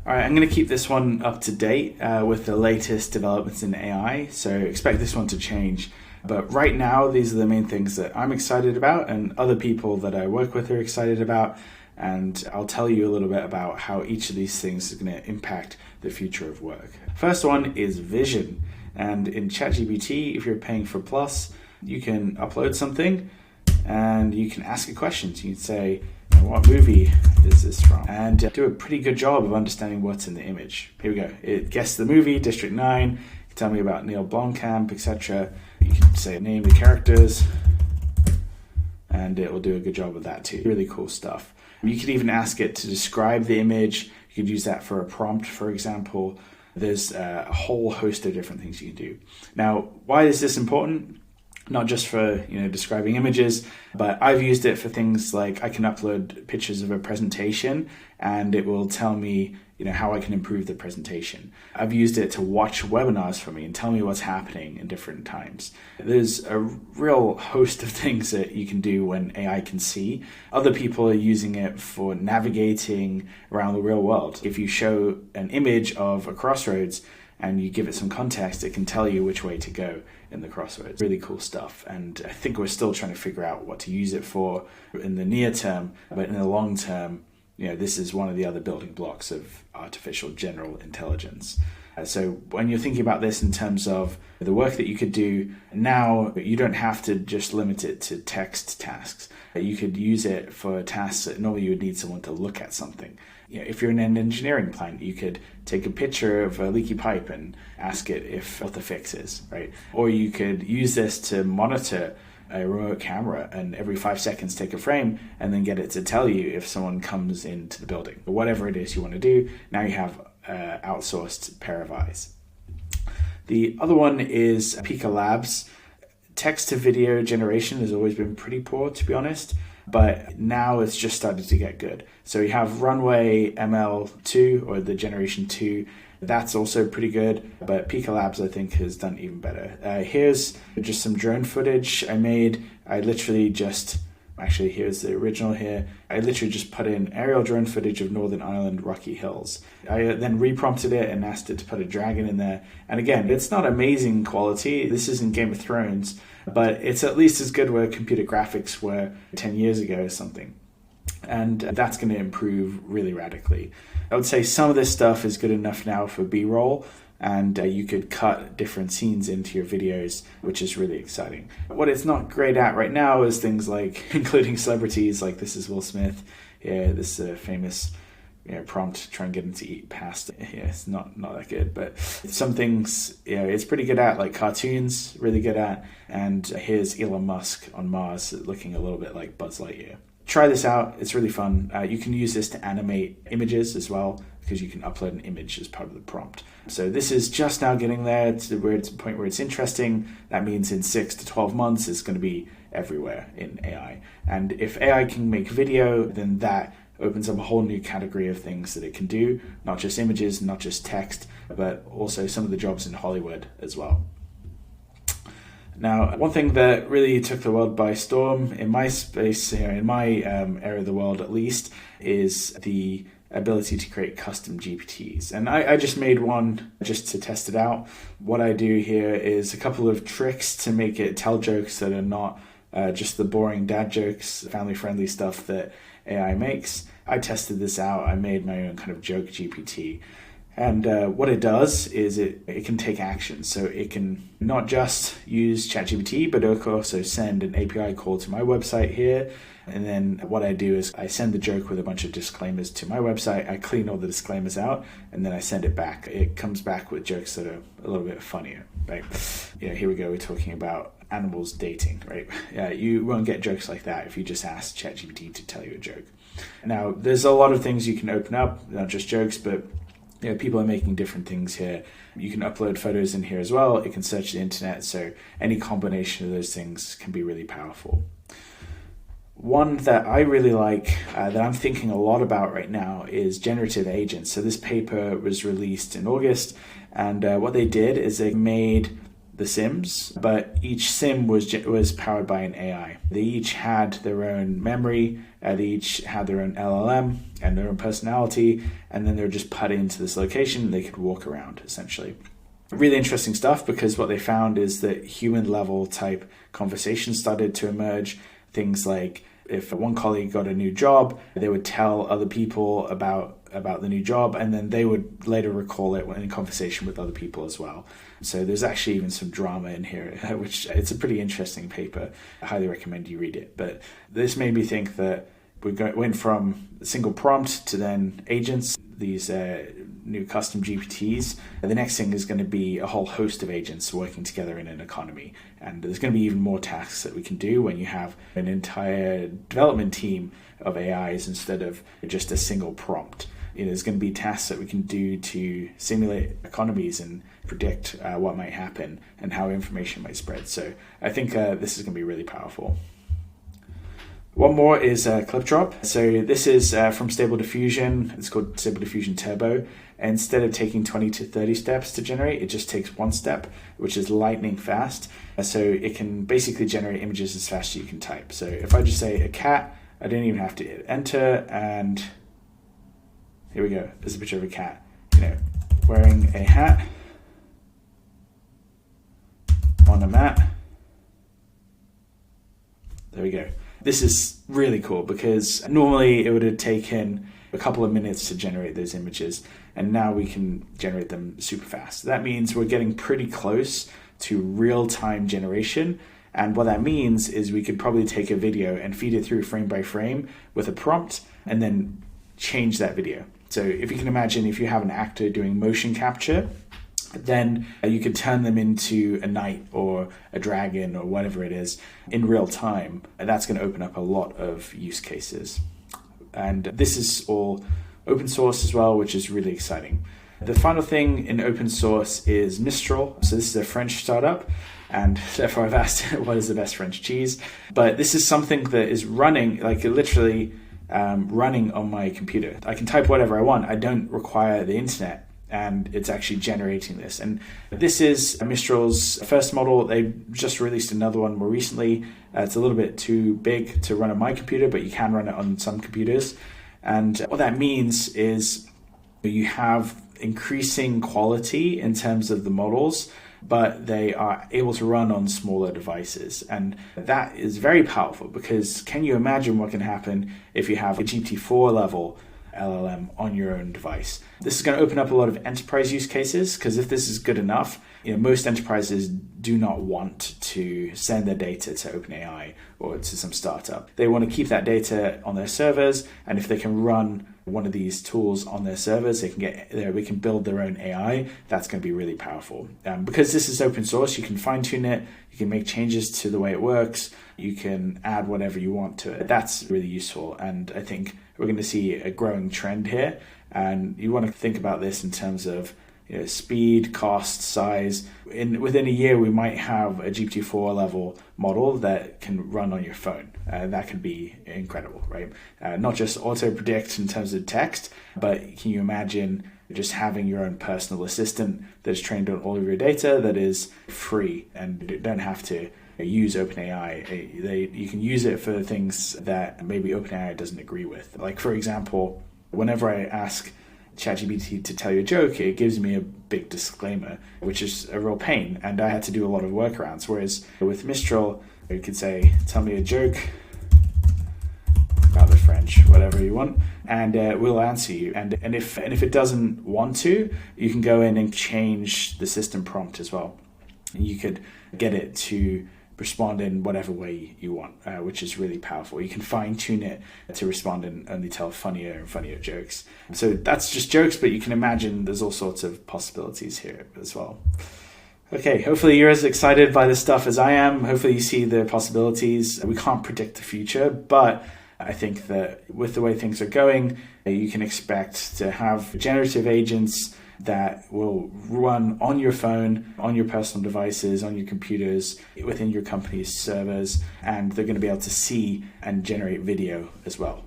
All right, I'm going to keep this one up to date with the latest developments in AI, so expect this one to change. But right now, these are the main things that I'm excited about and other people that I work with are excited about. And I'll tell you a little bit about how each of these things is going to impact the future of work. First one is vision. And in ChatGPT, if you're paying for Plus, you can upload something and you can ask it questions. You can say, what movie is this from? And do a pretty good job of understanding what's in the image. Here we go. It guessed the movie, District 9. You can tell me about Neil Blomkamp, etc. You can say, name the characters, and it will do a good job of that too. Really cool stuff. You could even ask it to describe the image. You could use that for a prompt, for example. There's a whole host of different things you can do. Now, why is this important? Not just for describing images, but I've used it for things like I can upload pictures of a presentation and it will tell me how I can improve the presentation. I've used it to watch webinars for me and tell me what's happening in different times. There's a real host of things that you can do when AI can see. Other people are using it for navigating around the real world. If you show an image of a crossroads and you give it some context, it can tell you which way to go in the crossroads. Really cool stuff. And I think we're still trying to figure out what to use it for in the near term, but in the long term, this is one of the other building blocks of artificial general intelligence. So when you're thinking about this in terms of the work that you could do now, you don't have to just limit it to text tasks. You could use it for tasks that normally you would need someone to look at something. If you're in an engineering plant, you could take a picture of a leaky pipe and ask it what the fix is, right? Or you could use this to monitor a remote camera and every 5 seconds take a frame and then get it to tell you if someone comes into the building. Or whatever it is you want to do, now you have an outsourced pair of eyes. The other one is Pika Labs. Text to video generation has always been pretty poor, to be honest, but now it's just started to get good. So we have Runway ML2 or the Generation 2. That's also pretty good, but Pika Labs, I think, has done even better. Here's just some drone footage I made. Here's the original here. I literally just put in aerial drone footage of Northern Ireland Rocky Hills. I then reprompted it and asked it to put a dragon in there. And again, it's not amazing quality. This isn't Game of Thrones, but it's at least as good where computer graphics were 10 years ago or something. And that's going to improve really radically. I would say some of this stuff is good enough now for B-roll, and you could cut different scenes into your videos, which is really exciting. What it's not great at right now is things like including celebrities, like this is Will Smith. Yeah, this is a famous prompt to try and get him to eat pasta. Yeah, it's not that good, but some things it's pretty good at, like cartoons, really good at. And here's Elon Musk on Mars looking a little bit like Buzz Lightyear. Try this out, it's really fun. You can use this to animate images as well, because you can upload an image as part of the prompt. So this is just now getting there to the point where it's interesting. That means in 6 to 12 months, it's going to be everywhere in AI. And if AI can make video, then that opens up a whole new category of things that it can do, not just images, not just text, but also some of the jobs in Hollywood as well. Now, one thing that really took the world by storm in my space here, in my area of the world at least, is the ability to create custom GPTs. And I just made one just to test it out. What I do here is a couple of tricks to make it tell jokes that are not just the boring dad jokes, family-friendly stuff that AI makes. I tested this out. I made my own kind of joke GPT. And what it does is it can take action. So it can not just use ChatGPT, but it can also send an API call to my website here. And then what I do is I send the joke with a bunch of disclaimers to my website. I clean all the disclaimers out, and then I send it back. It comes back with jokes that are a little bit funnier, right? Here we go. We're talking about animals dating, right? You won't get jokes like that if you just ask ChatGPT to tell you a joke. Now, there's a lot of things you can open up, not just jokes, but people are making different things here. You can upload photos in here as well. It can search the internet, so any combination of those things can be really powerful. One that I really like, that I'm thinking a lot about right now, is generative agents. So this paper was released in August, and what they did is they made the Sims, but each Sim was powered by an AI. They each had their own memory, they each had their own LLM and their own personality, and then they were just put into this location and they could walk around, essentially. Really interesting stuff, because what they found is that human level type conversations started to emerge. Things like if one colleague got a new job, they would tell other people about the new job, and then they would later recall it in conversation with other people as well. So there's actually even some drama in here, which it's a pretty interesting paper. I highly recommend you read it. But this made me think that we went from a single prompt to then agents, these new custom GPTs. And the next thing is going to be a whole host of agents working together in an economy. And there's going to be even more tasks that we can do when you have an entire development team of AIs instead of just a single prompt. There's going to be tasks that we can do to simulate economies and predict what might happen and how information might spread. So I think this is going to be really powerful. One more is ClipDrop. So this is from Stable Diffusion. It's called Stable Diffusion Turbo. Instead of taking 20 to 30 steps to generate, it just takes one step, which is lightning fast. So it can basically generate images as fast as you can type. So if I just say a cat, I don't even have to hit enter, and here we go. There's a picture of a cat, wearing a hat on a mat. There we go. This is really cool, because normally it would have taken a couple of minutes to generate those images, and now we can generate them super fast. That means we're getting pretty close to real-time generation, and what that means is we could probably take a video and feed it through frame by frame with a prompt, and then change that video. So if you can imagine, if you have an actor doing motion capture, then you could turn them into a knight or a dragon or whatever it is in real time. And that's going to open up a lot of use cases. And this is all open source as well, which is really exciting. The final thing in open source is Mistral. So this is a French startup, and therefore I've asked what is the best French cheese. But this is something that is running, like literally running on my computer. I can type whatever I want. I don't require the internet, and it's actually generating this. And this is Mistral's first model. They just released another one more recently. It's a little bit too big to run on my computer, but you can run it on some computers. And what that means is you have increasing quality in terms of the models, but they are able to run on smaller devices. And that is very powerful, because can you imagine what can happen if you have a GPT-4 level LLM on your own device? This is going to open up a lot of enterprise use cases, because if this is good enough, most enterprises do not want to send their data to OpenAI or to some startup. They want to keep that data on their servers, and if they can run one of these tools on their servers, they can build their own AI. That's going to be really powerful. Because this is open source, you can fine tune it, you can make changes to the way it works, you can add whatever you want to it. That's really useful, and I think we're going to see a growing trend here. And you want to think about this in terms of speed, cost, size. Within a year, we might have a GPT-4 level model that can run on your phone. That could be incredible, right? Not just auto predict in terms of text, but can you imagine just having your own personal assistant that is trained on all of your data, that is free, and you don't have to use OpenAI. You can use it for things that maybe OpenAI doesn't agree with. Like, for example, whenever I ask ChatGPT to tell you a joke, it gives me a big disclaimer, which is a real pain, and I had to do a lot of workarounds. Whereas with Mistral, you could say, tell me a joke about the French, whatever you want, and we'll answer you. And if it doesn't want to, you can go in and change the system prompt as well. You could get it to respond in whatever way you want, which is really powerful. You can fine tune it to respond and only tell funnier and funnier jokes. So that's just jokes, but you can imagine there's all sorts of possibilities here as well. Okay, hopefully you're as excited by this stuff as I am. Hopefully you see the possibilities. We can't predict the future, but I think that with the way things are going, you can expect to have generative agents that will run on your phone, on your personal devices, on your computers, within your company's servers, and they're going to be able to see and generate video as well.